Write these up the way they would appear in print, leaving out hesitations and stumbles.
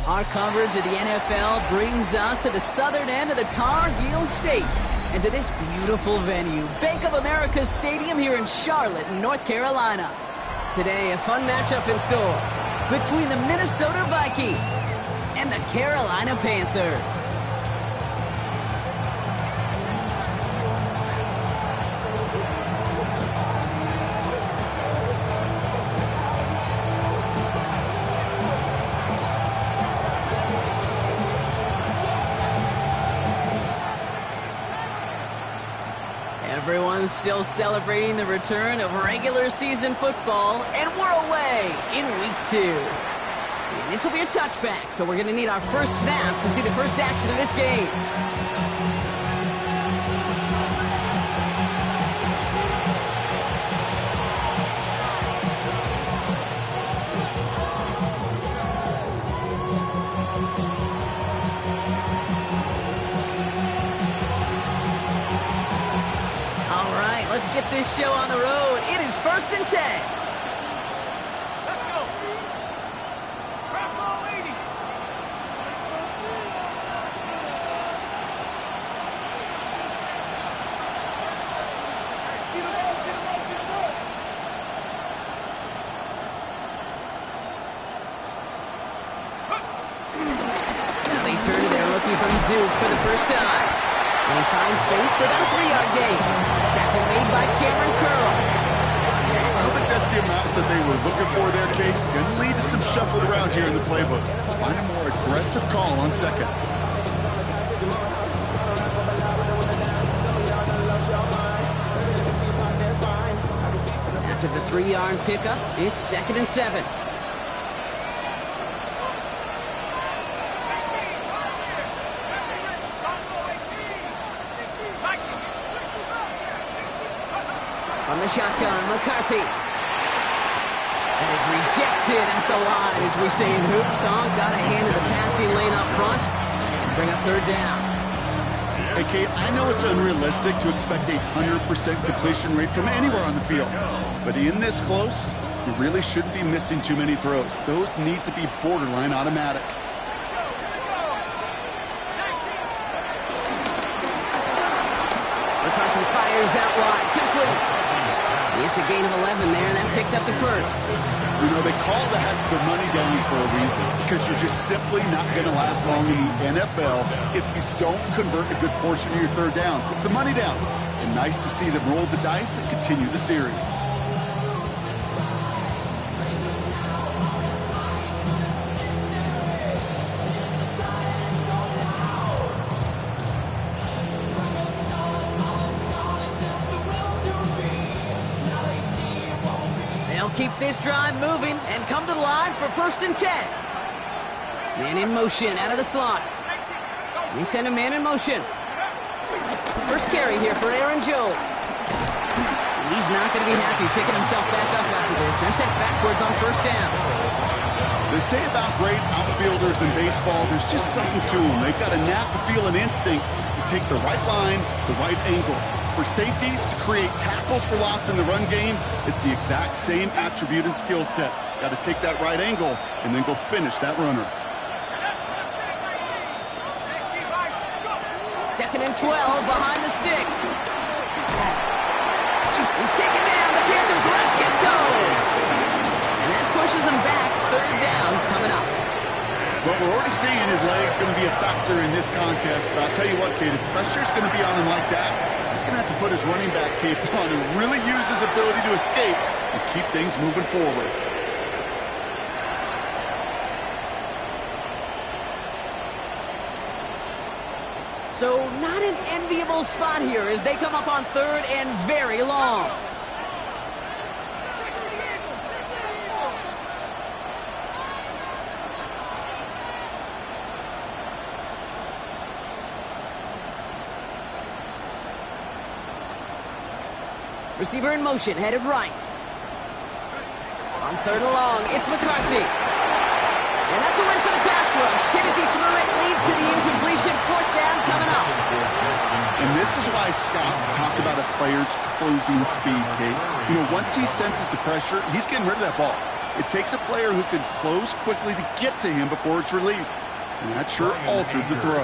Our coverage of the NFL brings us to the southern end of the Tar Heel State and to this beautiful venue, Bank of America Stadium here in Charlotte, North Carolina. Today, a fun matchup in store between the Minnesota Vikings and the Carolina Panthers. Everyone's still celebrating the return of regular season football, and we're away in week 2. And this will be a touchback, so we're going to need our first snap to see the first action of this game. Let's get this show on the road. It is 1st and 10. Let's go. Crap ball 80. Now they turn to their rookie from Duke for the first time. And he finds space for about a 3-yard gain. Tackle made by Cameron Curl. I don't think that's the amount that they were looking for there, Kate. Going to lead to some shuffle around here in the playbook. Find a more aggressive call on second. After the 3-yard pickup, it's 2nd and 7. On the shotgun, McCarthy. That is rejected at the line, as we say in hoops. Got a hand in the passing lane up front. That's going to bring up 3rd down. Hey, Kate, I know it's unrealistic to expect a 100% completion rate from anywhere on the field. But in this close, you really shouldn't be missing too many throws. Those need to be borderline automatic. McCarthy fires out wide, complete. It's a gain of 11 there, and that picks up the first. You know, they call that the money down for a reason, because you're just simply not going to last long in the NFL if you don't convert a good portion of your 3rd downs. It's the money down, and nice to see them roll the dice and continue the series. Keep this drive moving and come to the line for 1st and 10. Man in motion out of the slot. They send a man in motion. First carry here for Aaron Jones. And he's not going to be happy picking himself back up after this. They're sent backwards on 1st down. They say about great outfielders in baseball, there's just something to them. They've got a knack, a feel, an instinct to take the right line, the right angle. For safeties to create tackles for loss in the run game, it's the exact same attribute and skill set. Got to take that right angle and then go finish that runner. 2nd and 12 behind the sticks. He's taken down. The Panthers rush gets home. And that pushes him back. 3rd down coming up. What we're already seeing his legs going to be a factor in this contest. But I'll tell you what, Kate, if pressure's going to be on him like that, he's going to have to put his running back cape on and really use his ability to escape and keep things moving forward. So not an enviable spot here as they come up on third and very long. Receiver in motion, headed right. On third and long, it's McCarthy. And that's a win for the pass rush. Hit as he threw it, leads to the incompletion. Fourth down coming up. And this is why scouts talk about a player's closing speed, Kate. You know, once he senses the pressure, he's getting rid of that ball. It takes a player who can close quickly to get to him before it's released. And that sure altered the throw.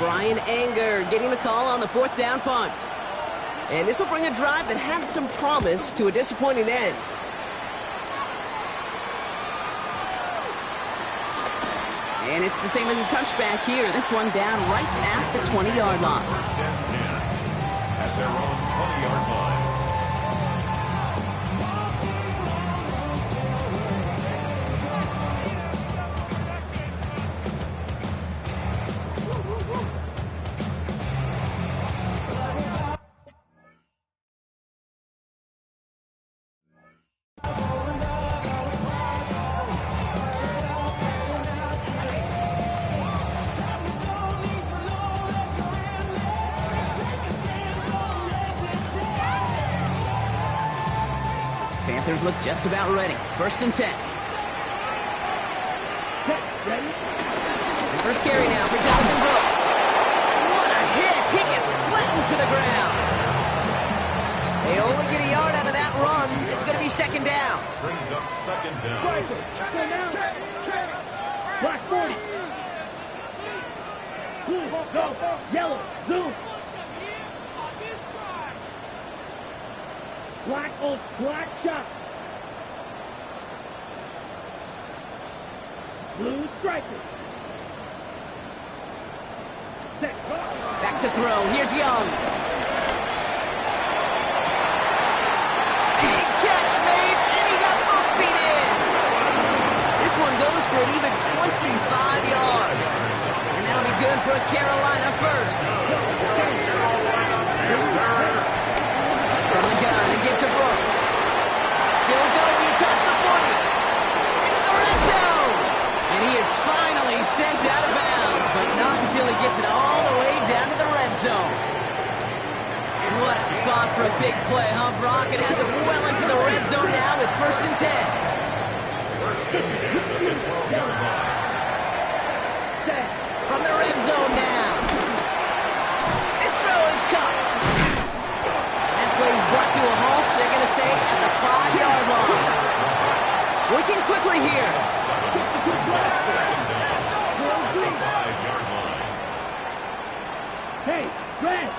Brian Anger getting the call on the fourth down punt. And this will bring a drive that had some promise to a disappointing end. And it's the same as a touchback here. This one down right at the 20-yard line. At their own 20-yard line. Panthers look just about ready. First and 10. And first carry now for Jonathan Brooks. What a hit! He gets flattened to the ground. They only get a yard out of that run. It's going to be second down. Brings up second down. Black 40. Blue, go, yellow, zoom. Black, old, black shot. Blue striker. Back to throw. Here's Young. Big catch made, and he got both feet in. This one goes for an even 25 yards. And that'll be good for a Carolina first. From the gun and get to Brooks. Still going past the 40. Into the red zone. And he is finally sent out of bounds, but not until he gets it all the way down to the red zone. What a spot for a big play, huh, Brock? It has it well into the red zone now with first and 10. First and 10 at the 12-yard line. From the red zone now. This throw is caught. That play is brought to a halt, so they're going to say at the 5-yard line. Working quickly here. Second down. The 5-yard line. Hey, red.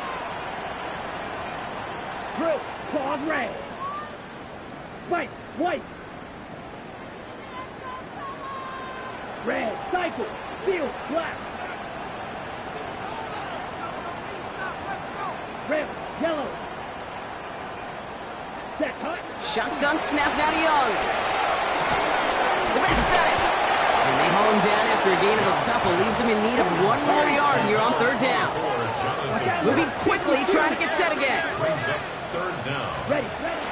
Through, pause red. White, white. Red, cycle, field, black. Red, yellow. Set, cut. Shotgun snap now to Young. The Mets got it. And they haul him down after a gain of a couple. Leaves him in need of one more yard here on third down. Moving quickly, trying to get set again. Brings up third down. Ready, ready.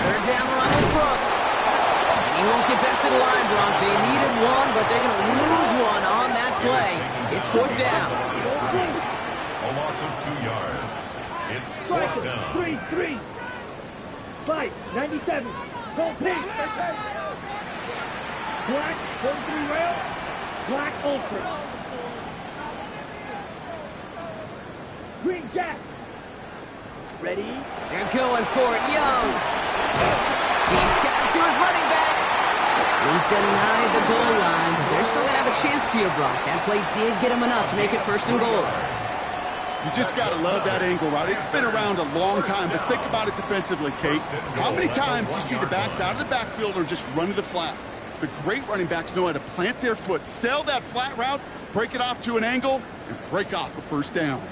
Third down run with Brooks. And he won't get back to the line, Brock. They needed one, but they're going to lose one on that play. It's fourth down. A loss of 2 yards. It's fourth Striker, down. 3-3. 5-97. Go pink. Black, 43 rail. Black ultra. Green jack. Ready? They're going for it. Young. He's got it to his running back. He's denied the goal line, but they're still going to have a chance here, Brock. That play did get him enough to make it first and goal. You just got to love that angle route. It's been around a long time, but think about it defensively, Kate. How many times do you see the backs out of the backfield or just run to the flat? The great running backs know how to plant their foot, sail that flat route, break it off to an angle, and break off a first down.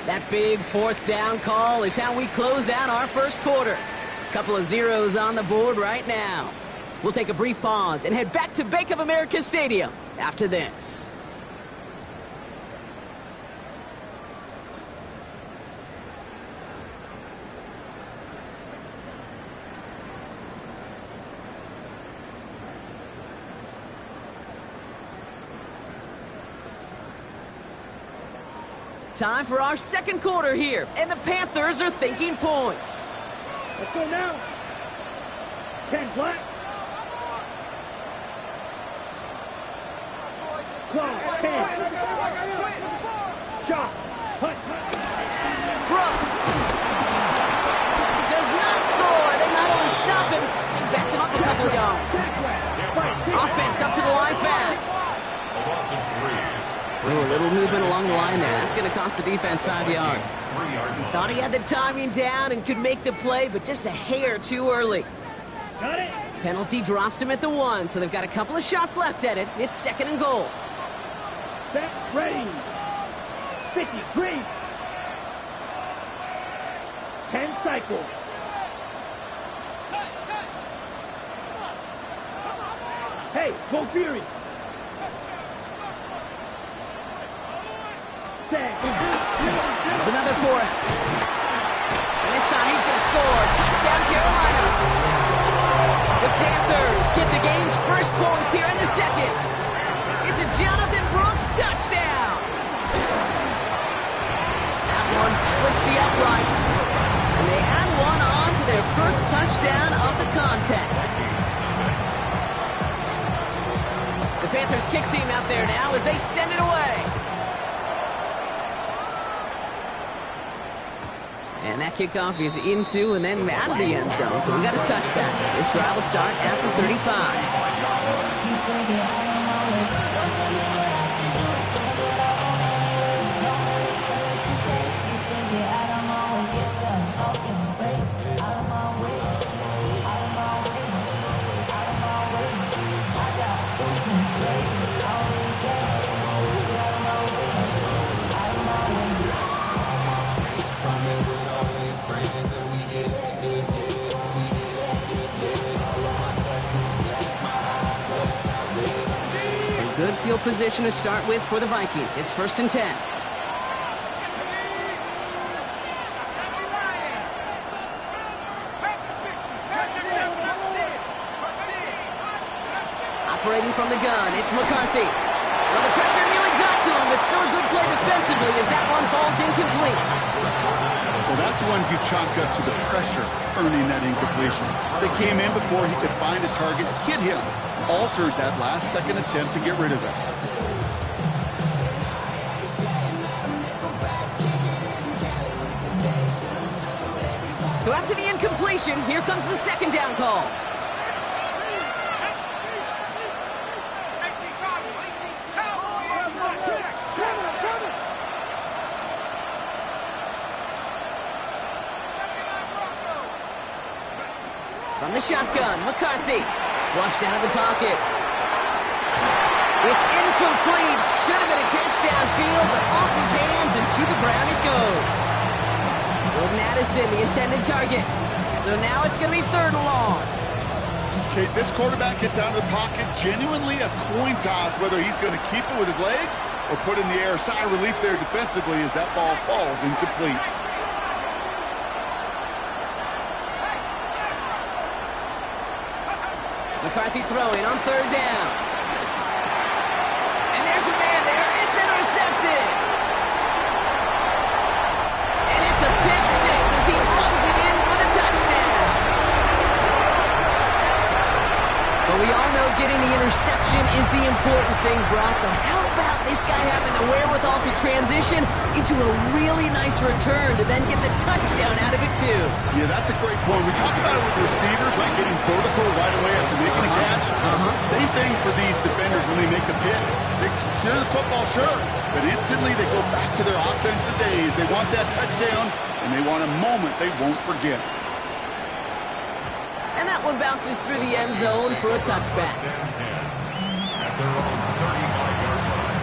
That big fourth down call is how we close out our first quarter. Couple of zeros on the board right now. We'll take a brief pause and head back to Bank of America Stadium after this. Time for our second quarter here, and the Panthers are thinking points. Let's go now. 10 black. 12, 10. Shot. Punt. Brooks does not score. They not only stop him, they backed him up a couple yards. Offense up to the line fast. A loss of 3. Ooh, a little movement along the line there. That's going to cost the defense 5 yards. Thought he had the timing down and could make the play, but just a hair too early. Got it. Penalty drops him at the 1, so they've got a couple of shots left at it. It's 2nd and goal. Set. Ready. 50. Green. 10 cycles. Hey, go Fury. There's another for him. And this time he's going to score. Touchdown, Carolina. The Panthers get the game's first points here in the second. It's a Jonathan Brooks touchdown. That one splits the uprights. And they add one on to their first touchdown of the contest. The Panthers kick team out there now as they send it away. And that kickoff is into and then out of the end zone. So we got a touchback. This drive will start after 35. Good field position to start with for the Vikings. It's 1st and 10. Operating from the gun, it's McCarthy. Well, the pressure nearly got to him, but still a good play defensively as that one falls incomplete. Well, that's one you chalk up to the pressure earning that incompletion. They came in before he could find a target, hit him, altered that last-second attempt to get rid of it. So after the incompletion, here comes the 2nd down call. From the shotgun, McCarthy. Flushed out of the pocket. It's incomplete. Should have been a catch downfield, but off his hands and to the ground it goes. Jordan Addison, the intended target. So now it's going to be 3rd and long. Okay, this quarterback gets out of the pocket. Genuinely a coin toss whether he's going to keep it with his legs or put in the air. Sigh of relief there defensively as that ball falls incomplete. McCarthy throwing on 3rd down. And there's a man there. It's intercepted. And it's a pick 6 as he runs it in for the touchdown. But we all know getting the interception is the important thing, Brock. But how about this guy having the wherewithal to transition into a really nice return to then get the touchdown out of it, too? Yeah, that's a great point. We talk about it with receivers, right? Getting vertical right away after making a catch. Same thing for these defenders when they make the pick. They secure the football, sure, but instantly they go back to their offensive days. They want that touchdown, and they want a moment they won't forget. And that one bounces through the end zone for a touchback. At their own 35-yard line.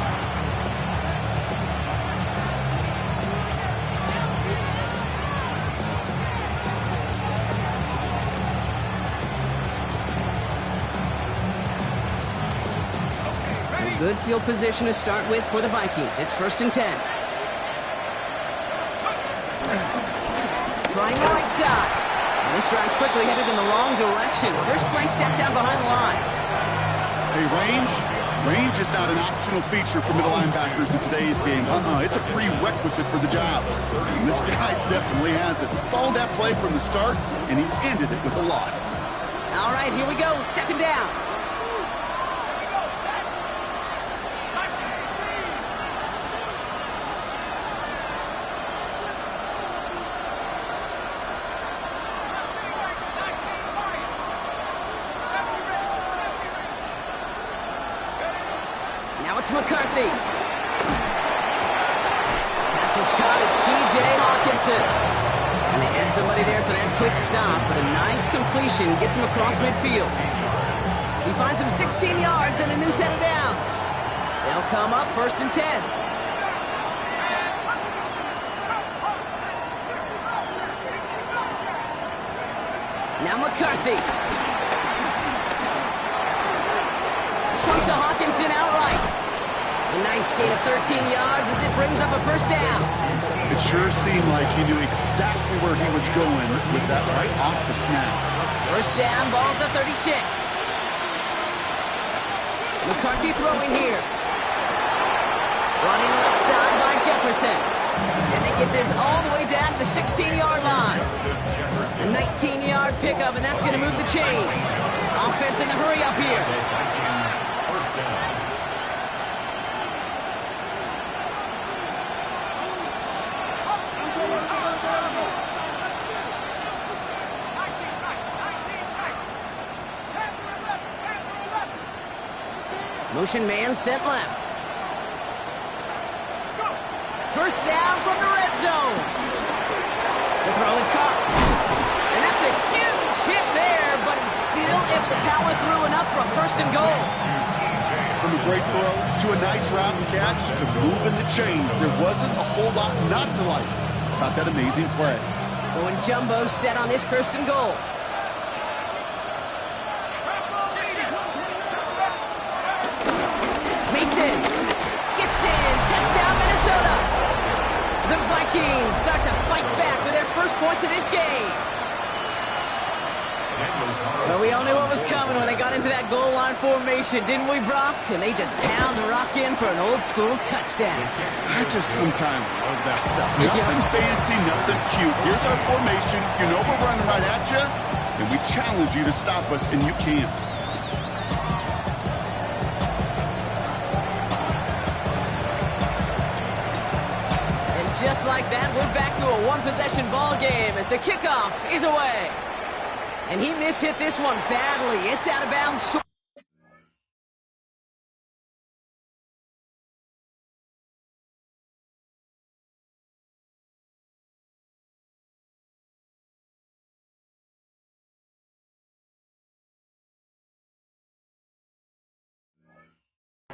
Good field position to start with for the Vikings. It's 1st and 10. Trying the right side. And this drive's quickly headed in the wrong direction. First play set down behind the line. Hey, range is not an optional feature for middle linebackers in today's game. It's a prerequisite for the job. And this guy definitely has it. Followed that play from the start, and he ended it with a loss. All right, here we go. 2nd down. Now it's McCarthy. Pass is caught. It's T.J. Hawkinson. And they had somebody there for that quick stop, but a nice completion gets him across midfield. He finds him 16 yards and a new set of downs. They'll come up 1st and 10. Now McCarthy. This one's to Hawkinson outright. A nice gain of 13 yards as it brings up a 1st down. It sure seemed like he knew exactly where he was going with that right off the snap. 1st down, ball at the 36. McCarthy throwing here. Running left side by Jefferson. And they get this all the way down to the 16-yard line. A 19-yard pickup, and that's going to move the chains. Offense in the hurry up here. First down. Motion man sent left. 1st down from the red zone. The throw is caught. And that's a huge hit there, but he's still able to power through enough for a 1st and goal. From a great throw to a nice route and catch to moving the chains. There wasn't a whole lot not to like about that amazing play. Going jumbo set on this 1st and goal. Mason gets in. Touchdown, Minnesota. The Vikings start to fight back with their first points of this game. But we all knew what was coming when they got into that goal line formation, didn't we, Brock? And they just pound the rock in for an old-school touchdown. I just sometimes love that stuff. Nothing fancy, nothing cute. Here's our formation. You know we're running right at you, and we challenge you to stop us, and you can't. And just like that, we're back to a one-possession ball game as the kickoff is away. And he mishit this one badly. It's out of bounds.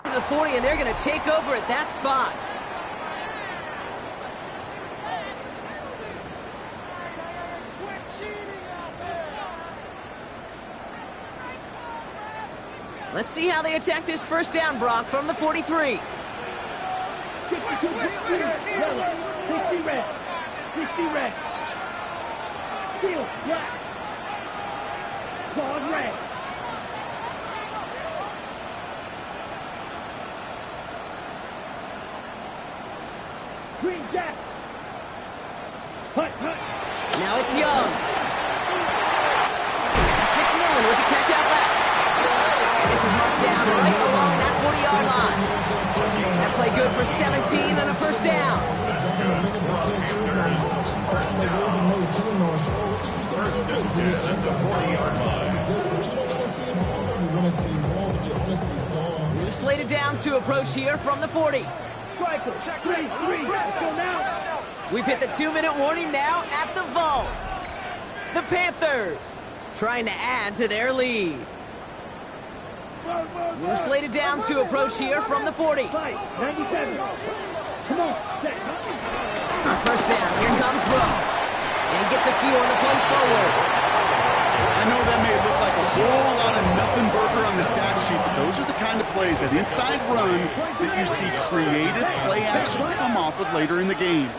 To the 40, and they're going to take over at that spot. Let's see how they attack this 1st down, Brock, from the 43. 60 red. 60 red. Field black. Guard red. Green jack. Hut. Now it's Young. That's McMillan with the catch out left. And this is marked down right along that 40-yard line. That play good for 17 and a 1st down. First and 10 at the 40-yard line. New slated downs to approach here from the 40. Striker. 3. Let's go now. We've hit the 2-minute warning now at the vault. The Panthers trying to add to their lead. New slated downs to approach here from the 40. 97. Come on. Set. On 1st down, here comes Brooks. And he gets a few on the punch forward. I know that may look like a whole lot of nothing burger on the stat sheet, Those are the kind of plays, that inside run, that you see creative play action come off of later in the game.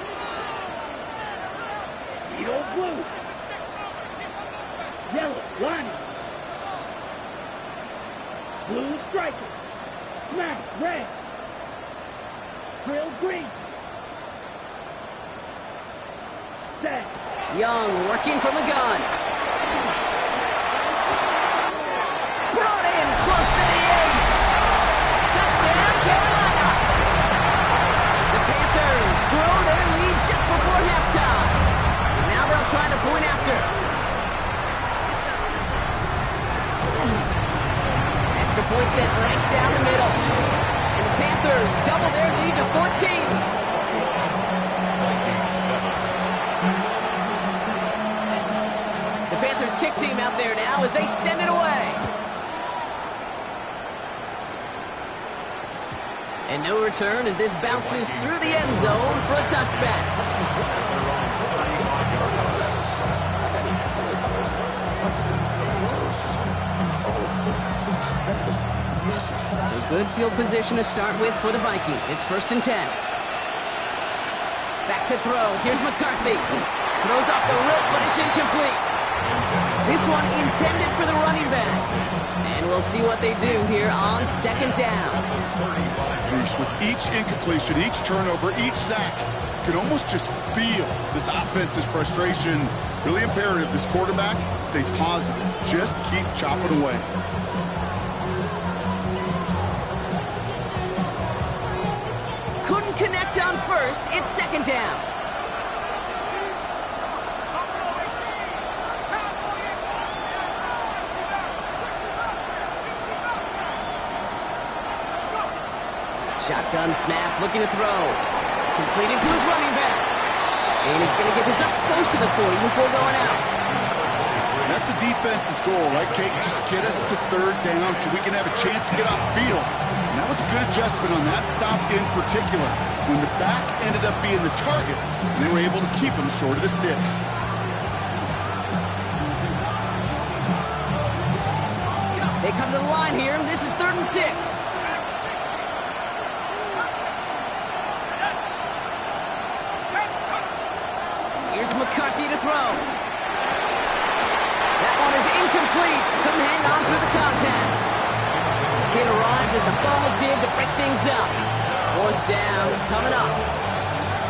Yellow, blue. Yellow, lining. Blue, striker. Smash, red. Drill, green. Set. Young working from the gun. Brought in close to the 8. Touchdown, Carolina. The Panthers grow their lead just before halftime. Now they'll try the point after. Extra point set right down the middle. And the Panthers double their lead to 14. The Panthers kick team out there now as they send it away. And no return as this bounces through the end zone for a touchback. So good field position to start with for the Vikings. It's 1st and 10. Back to throw. Here's McCarthy. Throws off the rip, but it's incomplete. This one intended for the running back. And we'll see what they do here on 2nd down. Bruce, with each incompletion, each turnover, each sack, you can almost just feel this offense's frustration. Really imperative this quarterback stay positive. Just keep chopping away. Couldn't connect on first. It's 2nd down. Shotgun snap, looking to throw. Completed to his running back. And he's going to get this up close to the 40 before going out. That's a defense's goal, right, Kate? Just get us to 3rd down so we can have a chance to get off the field. And that was a good adjustment on that stop in particular, when the back ended up being the target, and they were able to keep him short of the sticks. They come to the line here. This is 3rd and 6. Here's McCarthy to throw. That one is incomplete. Couldn't hang on through the contact. It arrived as the ball did to break things up. 4th down coming up.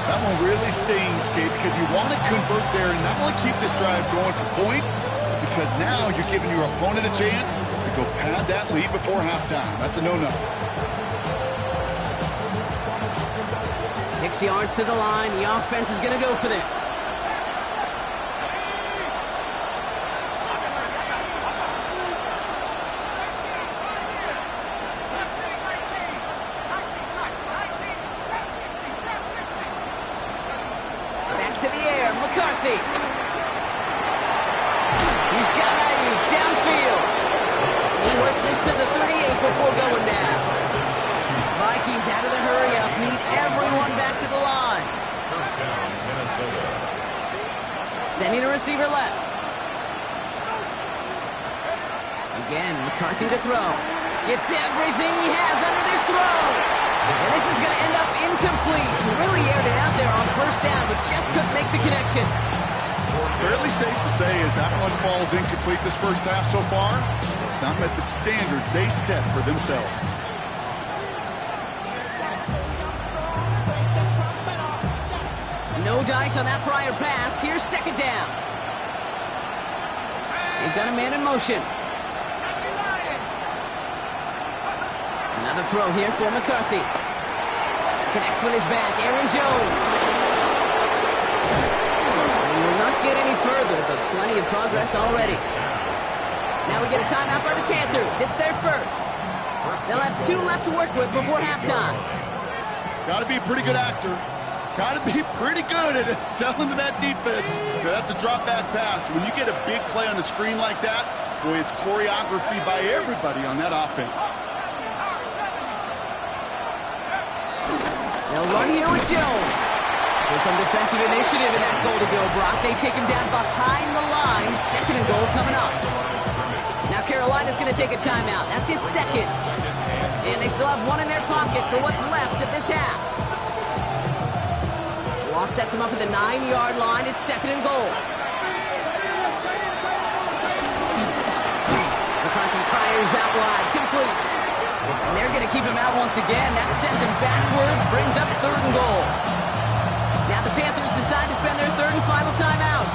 That one really stings, Kate, because you want to convert there and not only keep this drive going for points, because now you're giving your opponent a chance to go pad that lead before halftime. That's a no-no. 6 yards to the line. The offense is going to go for this. To the air, McCarthy. He's got Ayuk downfield. He works this to the 38 before going down. Vikings out of the hurry-up need everyone back to the line. 1st down, Minnesota. Sending a receiver left. Again, McCarthy to throw. Gets everything he has under this throw. And this is going to end up incomplete. He really aired it out there on 1st down, but just couldn't make the connection. Fairly safe to say as that one falls incomplete this first half so far, it's not met the standard they set for themselves. No dice on that prior pass. Here's 2nd down. They've got a man in motion. Another throw here for McCarthy. Connects with his back. Aaron Jones. He will not get any further, but plenty of progress already. Now we get a timeout by the Panthers. It's their first. They'll have 2 left to work with before halftime. Got to be a pretty good actor. Got to be pretty good at selling to that defense. Now, that's a drop back pass. When you get a big play on the screen like that, boy, it's choreography by everybody on that offense. They'll run here with Jones. So some defensive initiative in that goal to go, Brock. They take him down behind the line. 2nd and goal coming up. Now Carolina line is going to take a timeout. That's its second. And they still have one in their pocket for what's left of this half. Law sets him up at the 9-yard line. It's 2nd and goal. McCarthy fires out wide, complete. And they're going to keep him out once again. That sends him backwards, brings up 3rd and goal. Now the Panthers decide to spend their 3rd and final timeout.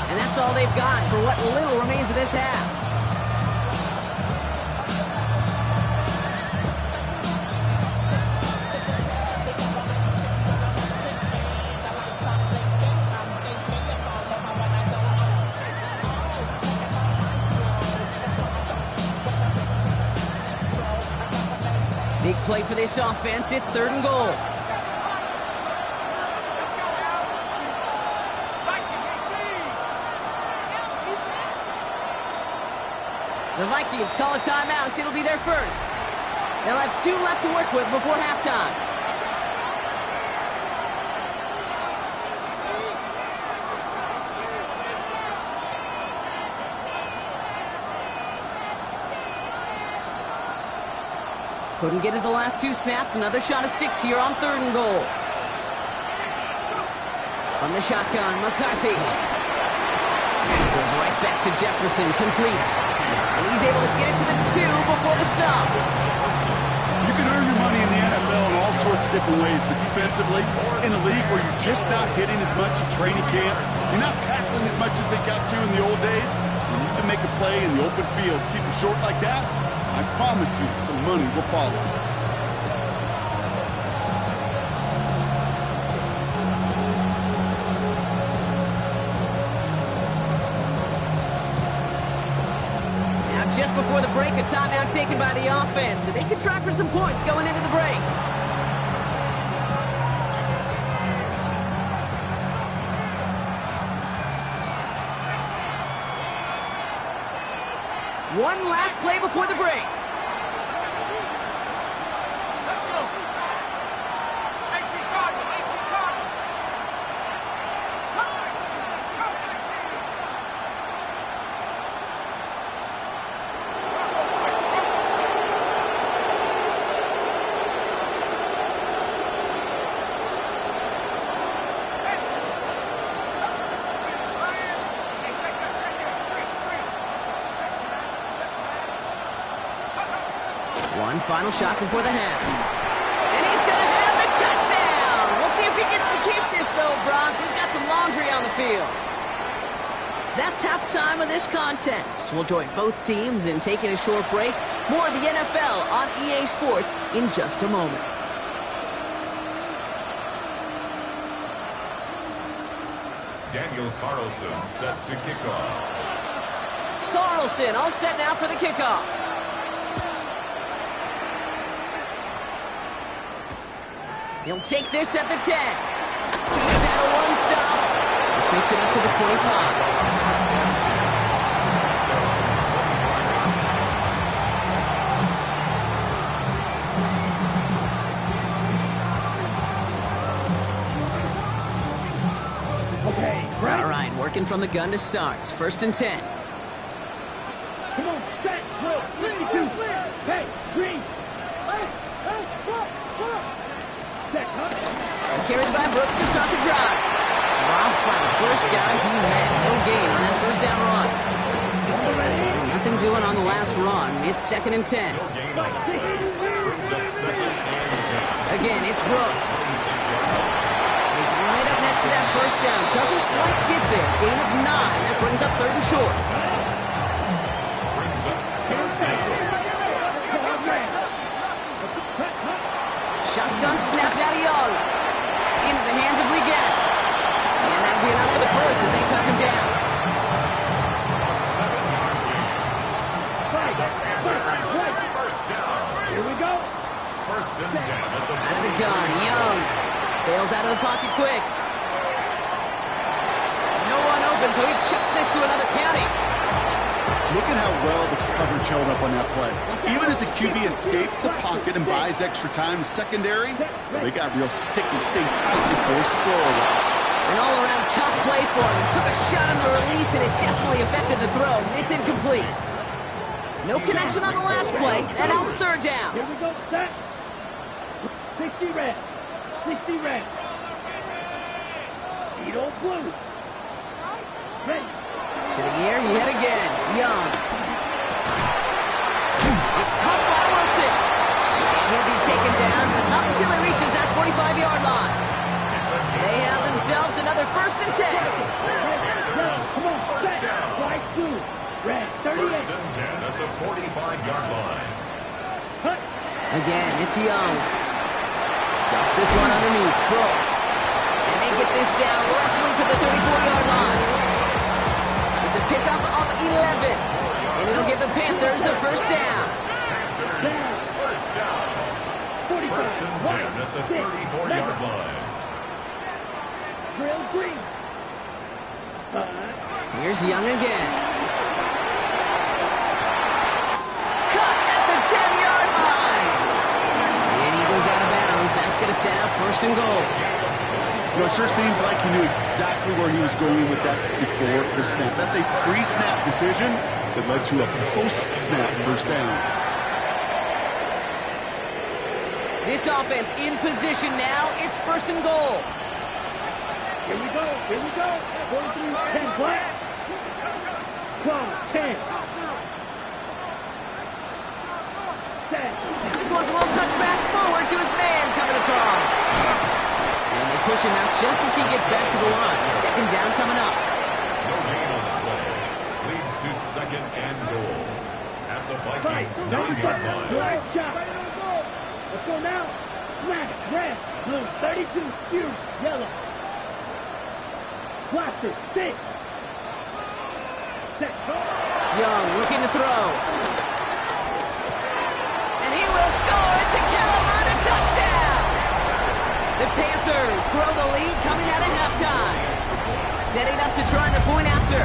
And that's all they've got for what little remains of this half. Big play for this offense. It's 3rd and goal. The Vikings call a timeout. It'll be their first. They'll have 2 left to work with before halftime. Couldn't get it the last 2 snaps. Another shot at 6 here on 3rd and goal. From the shotgun, McCarthy. Goes right back to Jefferson, complete. And he's able to get it to the 2 before the stop. You can earn your money in the NFL in all sorts of different ways, but defensively, in a league where you're just not hitting as much at training camp, you're not tackling as much as they got to in the old days, when you can make a play in the open field, keep it short like that, I promise you some money will follow. Just before the break, a timeout taken by the offense, and they can try for some points going into the break. One last play before the break. One final shot before the half. And he's going to have the touchdown! We'll see if he gets to keep this, though, Brock. We've got some laundry on the field. That's halftime of this contest. We'll join both teams in taking a short break. More of the NFL on EA Sports in just a moment. Daniel Carlson set to kick off. Carlson all set now for the kickoff. He'll take this at the 10. He's at a 1 stop. This makes it up to the 25. All right, working from the gun to start. 1st and 10. Come on, set, drill, 52. Hey, green. Carried by Brooks to start the drive. Robbed by the first guy he had. No gain on that first down run. Nothing doing on the last run. It's 2nd and 10. Again, it's Brooks. He's right up next to that first down. Doesn't quite get there. Gain of 9. That brings up 3rd and short. Shotgun snap out of Young. Into the hands of Leggett. And that'll be enough for the first as they touch him down. First down. Here we go. 1st and 10 at the Out of the gun, Young. Bails out of the pocket quick. No one open, so he chucks this to another county. Look at how well the coverage held up on that play. Even as the QB escapes the pocket and buys extra time secondary, they got real sticky, stay tight and force the throw away. An all-around tough play for him. He took a shot on the release, and it definitely affected the throw. It's incomplete. No connection on the last play, and now it's third down. Here we go, set. 60 red. 60 red. Edo blue. Ready. To the air, yet again. Young. It's caught by Wilson. And he'll be taken down, but not until he reaches that 45-yard line. They have themselves another 1st and 10. Come on, set. White blue. Red. 38. 1st and 10 at the 45-yard line. Cut. Again, it's Young. Drops this one underneath. Brooks. And they get this down roughly to the 34-yard line. It's a pickup of 11. And it'll give the Panthers a 1st down. First down. 45. 1st and 10 at the 34-yard line. Drill green. Here's Young again. Cut at the 10-yard line. And he goes out of bounds. That's going to set up 1st and goal. You know, it sure seems like he knew exactly where he was going with that before the snap. That's a pre-snap decision that led to a post-snap 1st down. This offense in position now. It's 1st and goal. Here we go. Here we go. 43, 10 black. 12, 10. Set. This one's a little touch pass forward to his man coming across. And they push him out just as he gets back to the line. 2nd down coming up. No gain on the play. Leads to 2nd and goal. At the Right. Vikings 9-yard line. Right shot. Let's go now. Black, red, blue, 32, huge, yellow. Blaster, 6. Set. Young looking to throw. And he will score. It's a Carolina touchdown. The Panthers grow the lead coming out of halftime. Setting up to try the point after.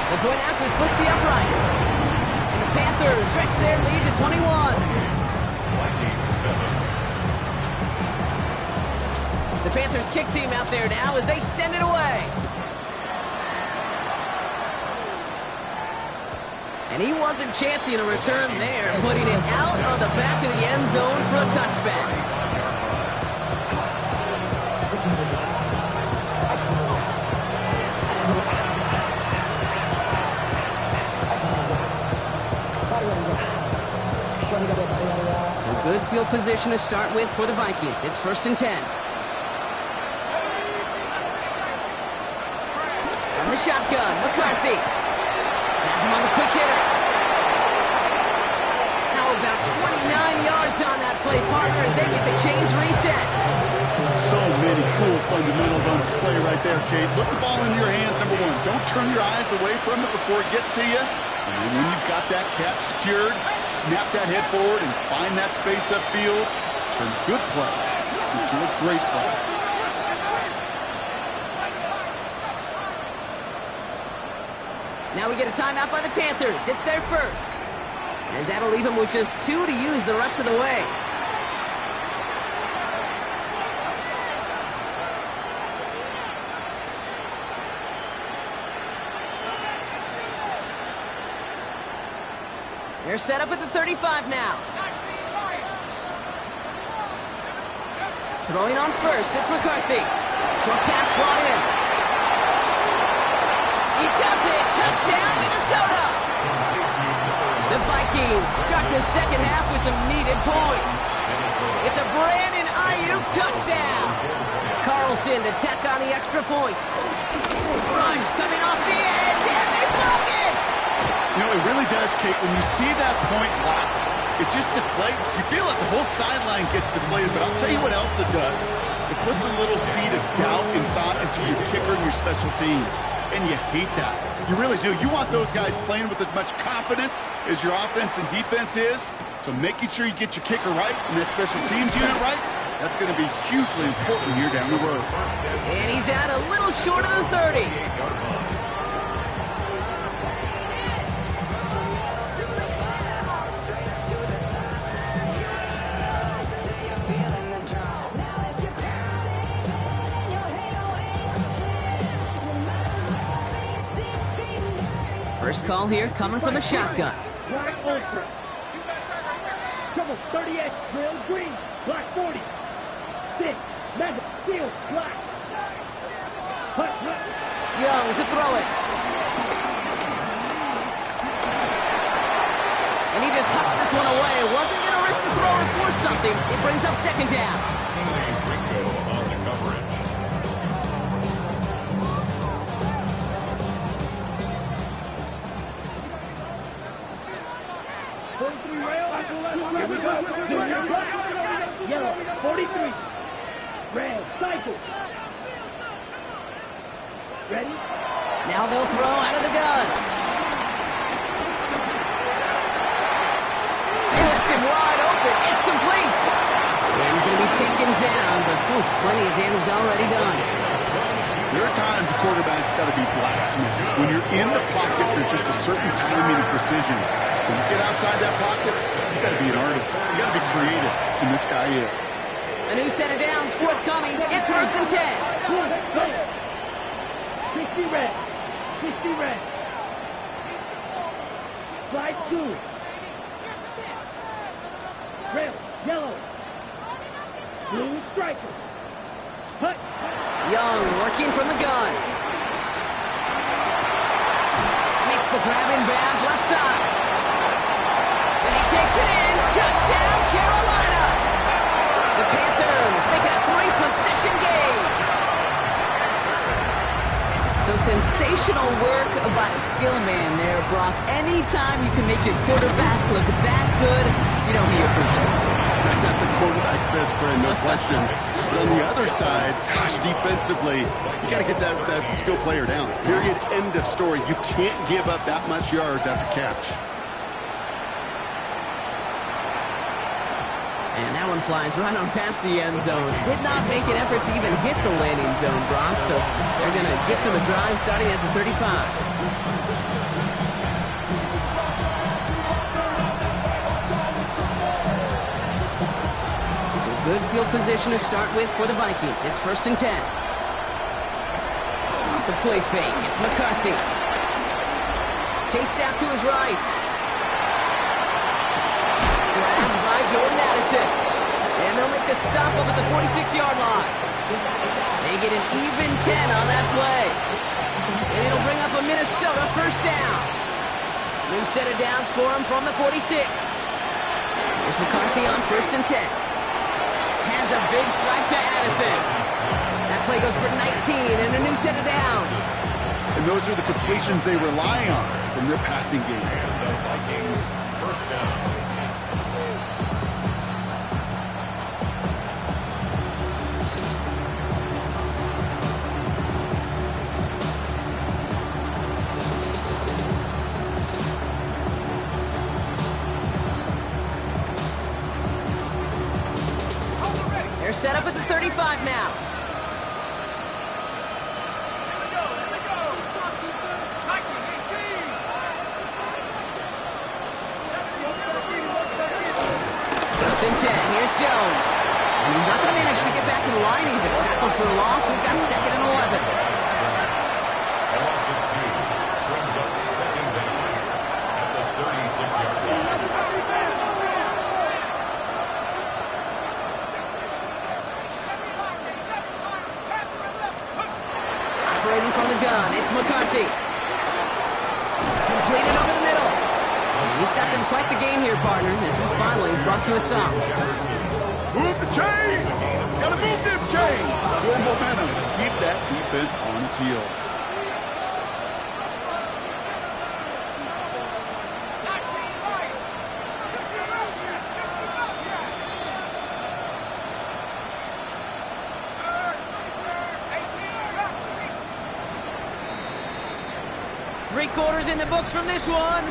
The point after splits the uprights. And the Panthers stretch their lead to 21. Vikings 7. The Panthers kick team out there now as they send it away. And he wasn't chancing a return there, putting it out on the back of the end zone for a touchback. So good field position to start with for the Vikings. It's 1st and 10. From the shotgun, McCarthy. Has him on the quick hitter. How about 29 yards on that play, partner, as they get the chains reset. So many cool fundamentals on display right there, Kate. Put the ball in your hands, number 1. Don't turn your eyes away from it before it gets to you. And then when you've got that catch secured, snap that head forward and find that space upfield to turn a good play into a great play. Now we get a timeout by the Panthers. It's their 1st. As that'll leave them with just 2 to use the rest of the way. They're set up at the 35 now. Throwing on 1st, it's McCarthy. Short pass brought in. He does it! Touchdown, Minnesota! The Vikings start the 2nd half with some needed points. It's a Brandon Ayuk touchdown. Carlson to tack on the extra point. Rush coming off the edge, and they block it! You know, it really does, Kate. When you see that point locked, it just deflates. You feel like the whole sideline gets deflated, but I'll tell you what else it does. It puts a little seed of doubt and thought into your kicker and your special teams. And you hate that. You really do. You want those guys playing with as much confidence as your offense and defense is. So making sure you get your kicker right and that special teams unit right, that's going to be hugely important here down the road. And he's out a little short of the 30. First call here coming from the shotgun. Black ultra. Trouble 30X, drill green. Black 40. 6, mega, steel, black. Hut, hut. Young to throw it. And he just hucks this one away. Wasn't going to risk a throw or force something. It brings up second down. Ringo on the coverage. Yellow, 43. Red, cycle. Ready? Now they'll throw out of the gun. They left him wide open. It's complete. And he's going to be taken down, but plenty of damage already done. There are times a quarterback's got to be blacksmiths. When you're in the pocket, there's just a certain timing and precision. When you get outside that pocket, you got to be an artist. You got to be creative, and this guy is. A new set of downs forthcoming. It's 1st and 10. 60 red. 60 red. Slide 2. Red, yellow. Blue striker. Hut. Young working from the gun. Makes the grab in bounds left side. And he takes it in. Touchdown, Carolina. The Panthers make it a 3-possession game. So sensational work by the skill man there, Brock. Anytime you can make your quarterback look that good, you know he appreciates it. That's a quarterback's best friend, no question. But on the other side, gosh, defensively, you got to get that skill player down. Period, end of story. You can't give up that much yards after catch. And that one flies right on past the end zone. Did not make an effort to even hit the landing zone, Brock. So they're going to gift him a drive starting at the 35. So good field position to start with for the Vikings. It's 1st and 10. Off the play fake, it's McCarthy. Chased out to his right. Grabbed by Jordan Addison. And they'll make the stop up at the 46-yard line. They get an even 10 on that play. And it'll bring up a Minnesota first down. New set of downs for him from the 46. There's McCarthy on 1st and 10. Has a big strike to Addison. That play goes for 19 and a new set of downs. And those are the completions they rely on from their passing game. And the Vikings first down. They're set up at the 35 now. First and 10. Here's Jones. And he's not going to manage to get back to the line even. Tackled for a loss. We've got 2nd and 11. A loss of 2 brings up 2nd down at the 36-yard line. Operating from the gun, it's McCarthy. Completed over the middle. And he's got them quite the game here, partner, as he finally is brought to a stop. Move the chains! Gotta move them chains! Good momentum. Keep that defense on its heels. Three-quarters in the books from this one.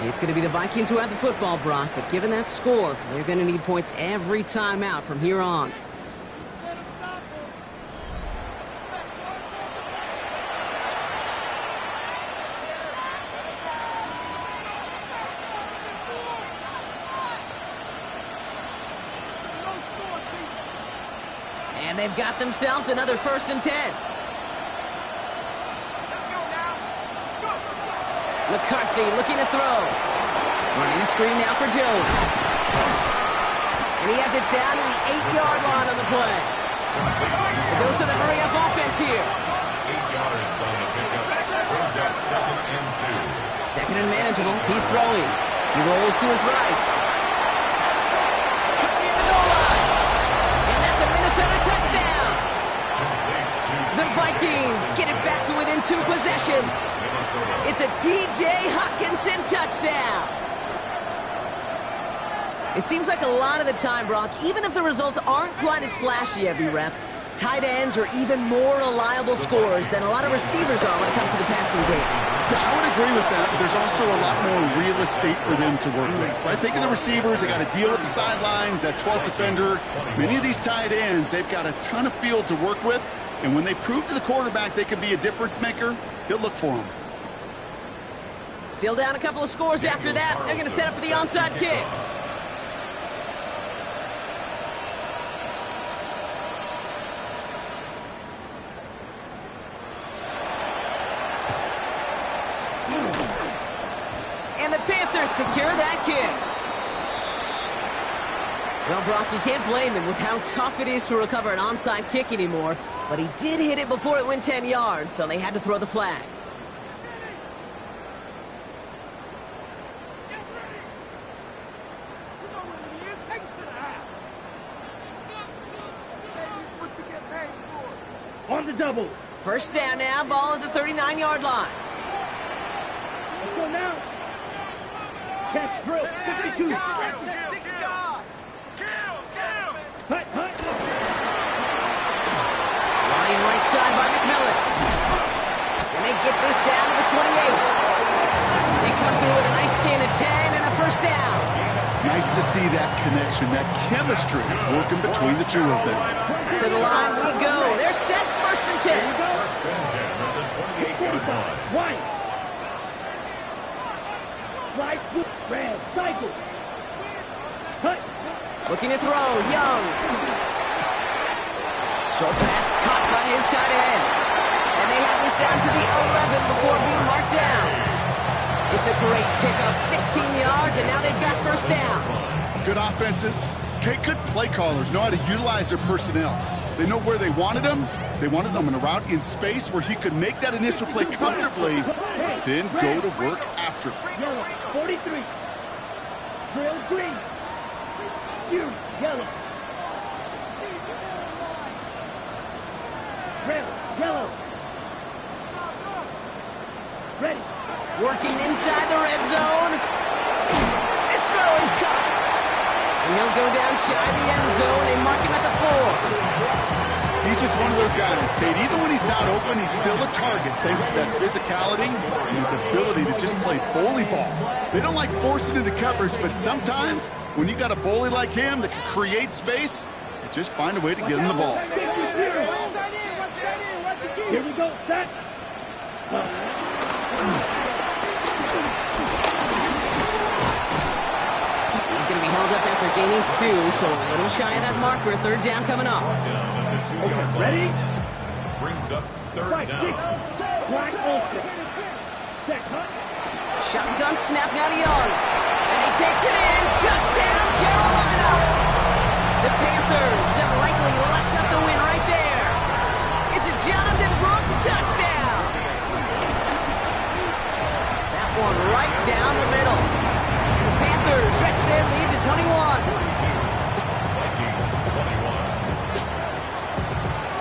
It's going to be the Vikings who have the football, Brock, but given that score, they're going to need points every time out from here on. And they've got themselves another 1st and 10. McCarthy looking to throw. Running the screen now for Jones. And he has it down to the 8-yard line on the play. A dose of the hurry-up offense here. 8 yards on the pickup. Brings up 2nd and 2. Second and manageable. He's throwing. He rolls to his right. Cut near the goal line. And that's a Minnesota touchdown. The Vikings get it back to within 2 possessions. It's a T.J. Hockenson touchdown. It seems like a lot of the time, Brock, even if the results aren't quite as flashy every rep, tight ends are even more reliable scorers than a lot of receivers are when it comes to the passing game. Yeah, I would agree with that, but there's also a lot more real estate for them to work with. Right? Think of the receivers, they got to deal with the sidelines, that 12th defender. Many of these tight ends, they've got a ton of field to work with, and when they prove to the quarterback they can be a difference maker, he'll look for them. Still down a couple of scores after that. They're going to set up for the onside kick. And the Panthers secure that kick. Well, Brock, you can't blame him with how tough it is to recover an onside kick anymore, but he did hit it before it went 10 yards, so they had to throw the flag. On the double. First down now, ball at the 39-yard line. Let's go now. Catch throw. 52. Hut. Lying right side by McMillan. And they get this down to the 28. They come through with a nice gain of 10 and a first down. Nice to see that connection, that chemistry working between the two of them. To the line we go. They're set. First and 10. First and 10 at the 28-yard line. White. Right foot. Red. Cycle. Hut. Looking to throw. Young. Short pass caught by his tight end. And they have this down to the 11 before being marked down. It's a great pickup. 16 yards, and now they've got first down. Good offenses. Okay, good play callers know how to utilize their personnel. They know where they wanted them. They wanted them in a route in space where he could make that initial play comfortably, then go to work after. Yellow. 43. Drill green. You. Yellow. Red. Yellow. Ready. Working inside the red zone. This throw is caught. And he'll go down shy of the end zone. They mark him at the 4. He's just one of those guys, Kate. Even when he's not open, he's still a target thanks to that physicality and his ability to just play bully ball. They don't like forcing into coverage, but sometimes when you got a bully like him that can create space, you just find a way to get him the ball. Here we go. Set. He's going to be held up after gaining 2, so a little shy of that marker. Third down coming up. Down at the 2-yard line. Ready? Brings up third Right. down. Black Ulster. Set. Hut. Shotgun snap now to Young. And he takes it in. Touchdown, Carolina. The Panthers have likely locked up the win right there. It's a Jonathan Brooks touchdown. That one right down the middle. And the Panthers stretch their lead to 21. Vikings 21.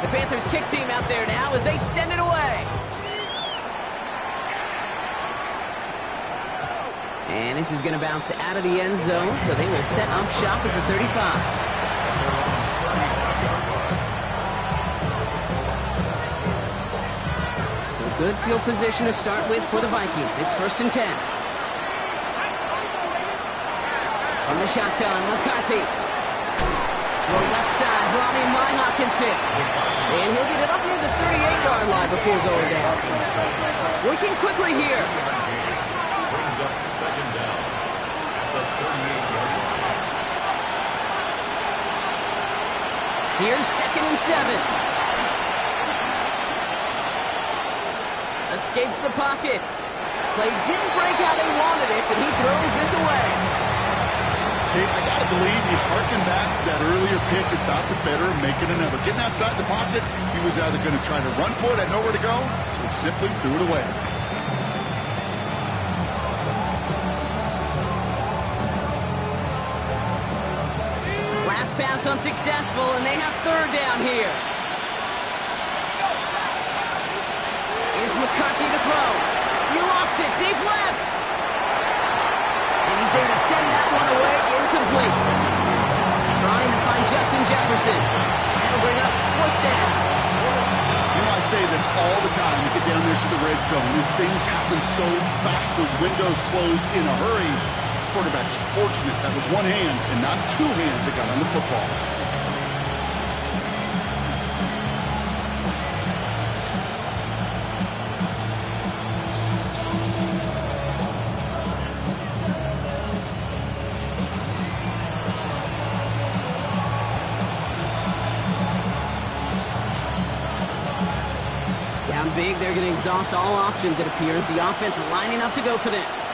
The Panthers kick team out there now as they send it away. And this is going to bounce out of the end zone, so they will set up shop at the 35. So good field position to start with for the Vikings. It's first and 10. From the shotgun, McCarthy. Going left side, Ronnie Hockenson. And he'll get it up near the 38-yard line before going down. Working quickly here. Brings up second down at the 38-yard line. Here's second and 7. Escapes the pocket. play didn't break how they wanted it, and he throws this away. Hey, I gotta believe he harkened back to that earlier pick and thought the better of making another. Getting outside the pocket, he was either going to try to run for it, had nowhere to go, so he simply threw it away. Last pass unsuccessful, and they have third down here. Here's McCarthy to throw. He lofts it deep left. And he's there to send that one away, incomplete. Trying to find Justin Jefferson. And that'll bring up fourth down. You know, I say this all the time. You get down there to the red zone, and things happen so fast. Those windows close in a hurry. Quarterback's fortunate that was one hand and not two hands that got on the football. Down big, they're going to exhaust all options, it appears. The offense lining up to go for this.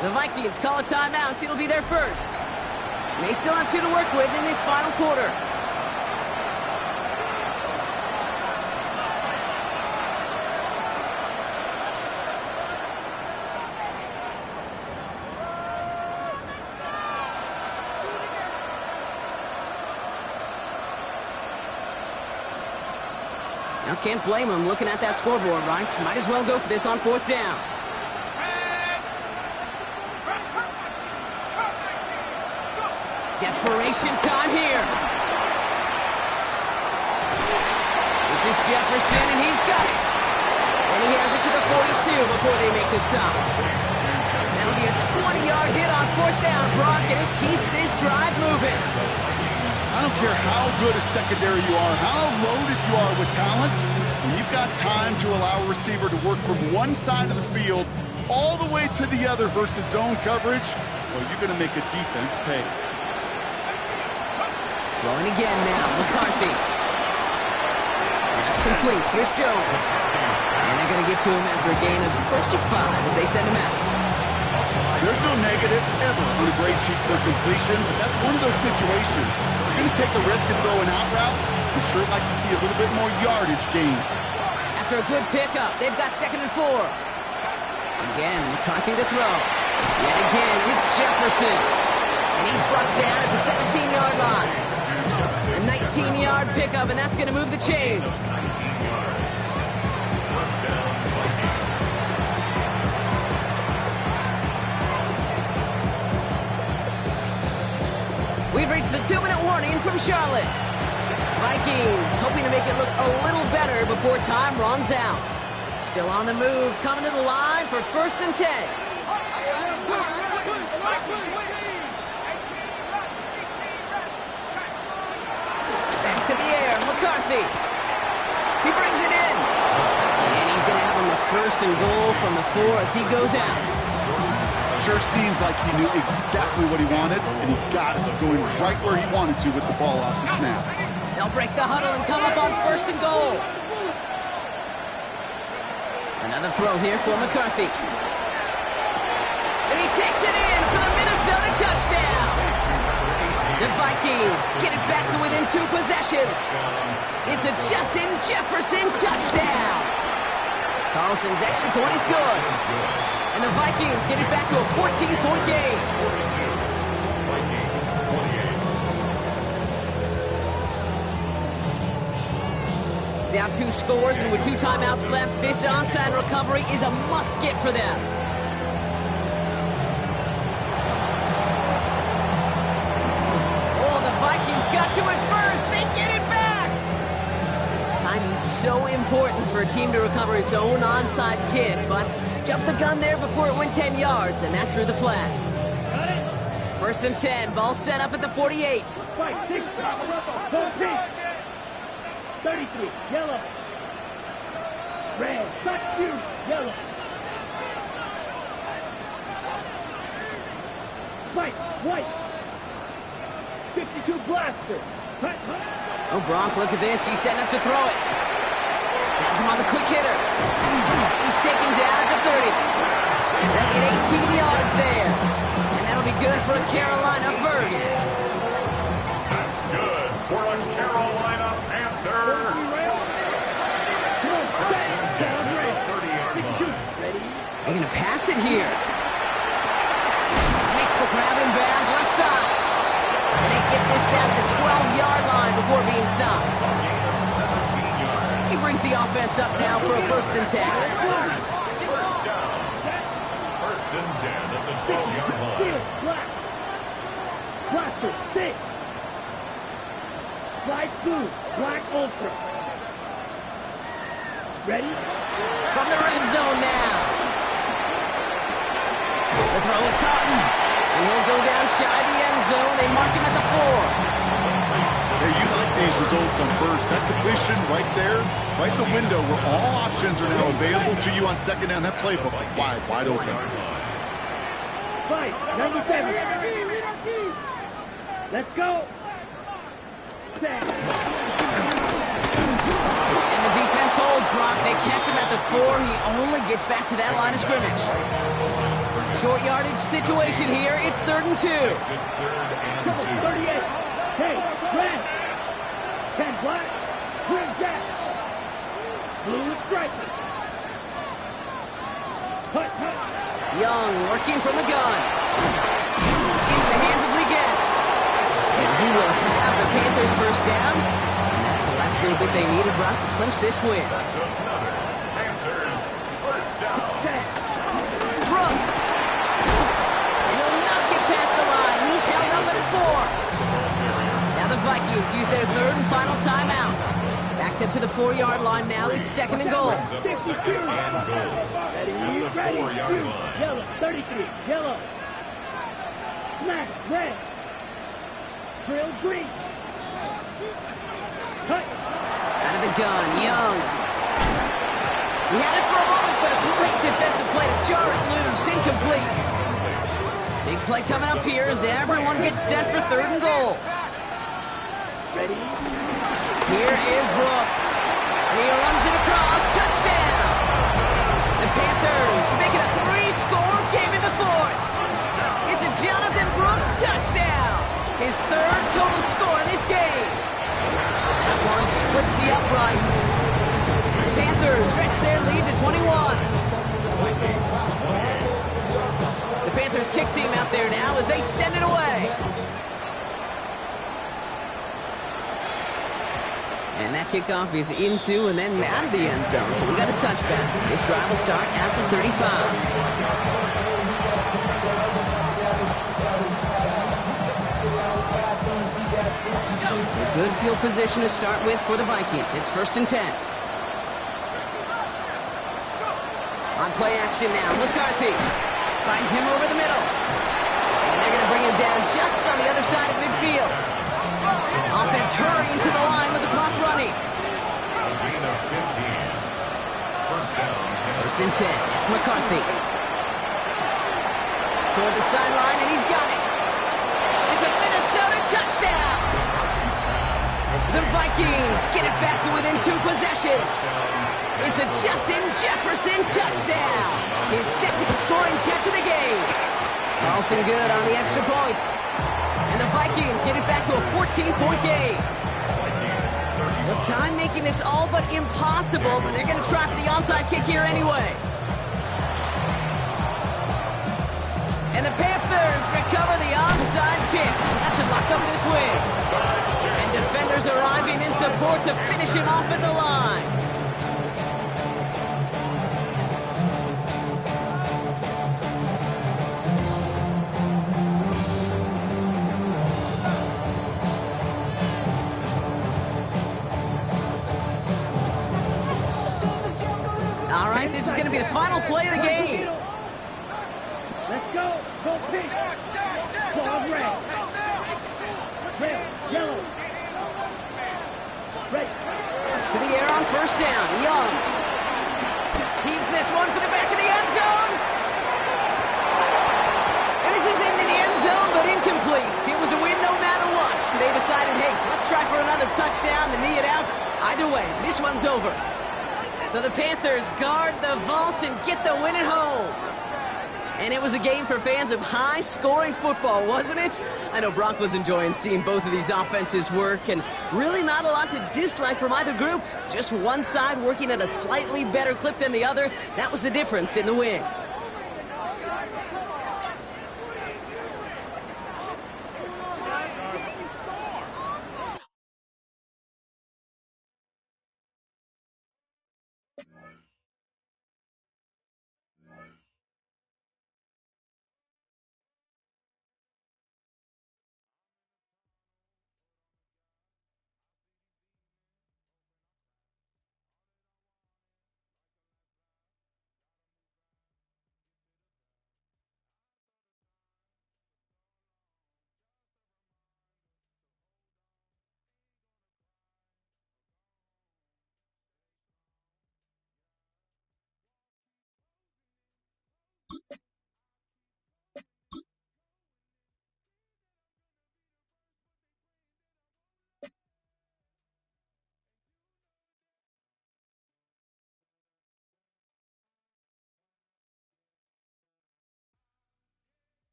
The Vikings call a timeout. It'll be their first. And they still have two to work with in this final quarter. Now can't blame them looking at that scoreboard, right? Might as well go for this on fourth down. Desperation time here. This is Jefferson, and he's got it. And he has it to the 42 before they make the stop. That'll be a 20-yard hit on fourth down, Brock, and it keeps this drive moving. I don't care how good a secondary you are, how loaded you are with talent, when you've got time to allow a receiver to work from one side of the field all the way to the other versus zone coverage, well, you're going to make a defense pay. Going again now, McCarthy. That's complete. Here's Jones. And they're going to get to him after a gain of first to 5 as they send him out. There's no negatives ever on a grade sheet for completion, but that's one of those situations. If you're going to take the risk and throw an out route, you'd sure like to see a little bit more yardage gained. After a good pickup, they've got 2nd and 4. Again, McCarthy to throw. Yet again, it's Jefferson. And he's brought down at the 17-yard line. A 19-yard pickup, and that's going to move the chains. We've reached the 2-minute warning from Charlotte. Vikings hoping to make it look a little better before time runs out. Still on the move, coming to the line for 1st and 10. Back to the air, McCarthy. He brings it in. And he's going to have him the 1st and goal from the 4 as he goes out. Sure seems like he knew exactly what he wanted, and he got it, going right where he wanted to with the ball off the snap. They'll break the huddle and come up on 1st and goal. Another throw here for McCarthy. And he takes it in for the Minnesota touchdown. The Vikings get it back to within 2 possessions. It's a Justin Jefferson touchdown. Carlson's extra point is good. And the Vikings get it back to a 14-point game. Vikings 28. Down 2 scores, and with 2 timeouts left, this onside recovery is a must-get for them. Oh, the Vikings got to it first. They get it back. Timing's so important for a team to recover its own onside kick, but jumped the gun there before it went 10 yards, and that drew the flag. 1st and 10, ball set up at the 48. 33, yellow. Red, touch you, yellow. White. 52 blaster. Hut, hut. Oh, Gronk, look at this. He's setting up to throw it. Has him on the quick hitter. He's taken down at the 30. That'll get 18 yards there. And that'll be good for a Carolina first. That's good for a Carolina Panther. Come on, First back. and 10 Down at the range. 30-yard line. Ready? They're going to pass it here. Makes the grab in bounds left side. And they get this down to the 12-yard line before being stopped. A gain of 17 yards. He brings the offense up now for a 1st and 10. First down. First and 10 at the 12-yard line. Steel, black. Blaster, 6. Slide blue, black ultra. Ready? From the red zone now. The throw is caught. And he'll go down shy of the end zone. They mark him at the 4. Hey, you like these results on first. That completion right there, right in the window where all options are now available to you on second down. That playbook wide open. Fight, number 7. Let's go. Set. And the defense holds Brock. They catch him at the 4. He only gets back to that line of scrimmage. Short yardage situation here. It's 3rd and 2. Couple, 38. Hey, red. 10 black. Green jack. Blue is striker. Hut, hut. Young working from the gun. Into the hands of Leggett. And he will have the Panthers first down. And that's the last little bit they needed, Brock, to clinch this win. That's another Panthers first down. Set. Brooks will not get past the line. He's held up at 4. Now the Vikings use their 3rd and final timeout. Backed up to the 4-yard line now. It's 2nd and goal. Brings up 2nd and goal. Ready, At the ready. 4-yard line. Yellow, 33. Yellow. Smack, red. Drill, green. Cut. Out of the gun, Young. He had it for a moment, but a great defensive play to jar it loose. Incomplete. Big play coming up here as everyone gets set for 3rd and goal. Ready. Here is Brooks. And he runs it across. Touchdown! The Panthers make it a 3-score game in the 4th. It's a Jonathan Brooks touchdown. His 3rd total score in this game. That one splits the uprights. And the Panthers stretch their lead to 21. The Panthers kick team out there now as they send it away. And that kickoff is into and then out of the end zone. So we got a touchback. This drive will start after 35. So good field position to start with for the Vikings. It's 1st and 10. On play action now. McCarthy finds him over the middle. And they're going to bring him down just on the other side of midfield. Offense hurrying to the line with the clock running. A gain of 15. First down. 1st and 10. It's McCarthy. Toward the sideline, and he's got it. It's a Minnesota touchdown. The Vikings get it back to within 2 possessions. It's a Justin Jefferson touchdown. His 2nd scoring catch of the game. Carlson good on the extra point. And the Vikings get it back to a 14-point game. Well, time making this all but impossible, but they're going to try for the onside kick here anyway. And the Panthers recover the onside kick. That should lock up this win. And defenders arriving in support to finish him off at the line. All right, this is going to be the final play of the game. Let's go. Go pink. Ball red. Red. Yellow. Red. To the air on 1st down. Young. Heaves this one for the back of the end zone. And this is into the end zone, but incomplete. athletes. It was a win no matter what. So they decided, hey, let's try for another touchdown, the knee it out. Either way, this one's over. So the Panthers guard the vault and get the win at home. And it was a game for fans of high-scoring football, wasn't it? I know Brock was enjoying seeing both of these offenses work, and really not a lot to dislike from either group. Just one side working at a slightly better clip than the other. That was the difference in the win.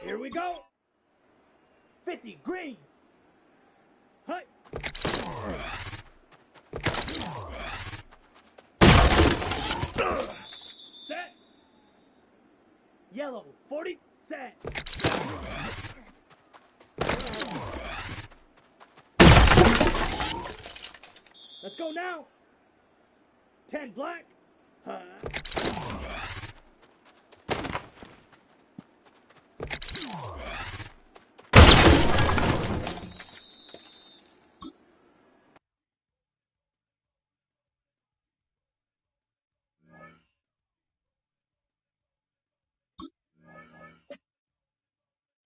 Here we go. 50 green. Hut. Set. Yellow 40. Set. Let's go now. 10 black. Hut.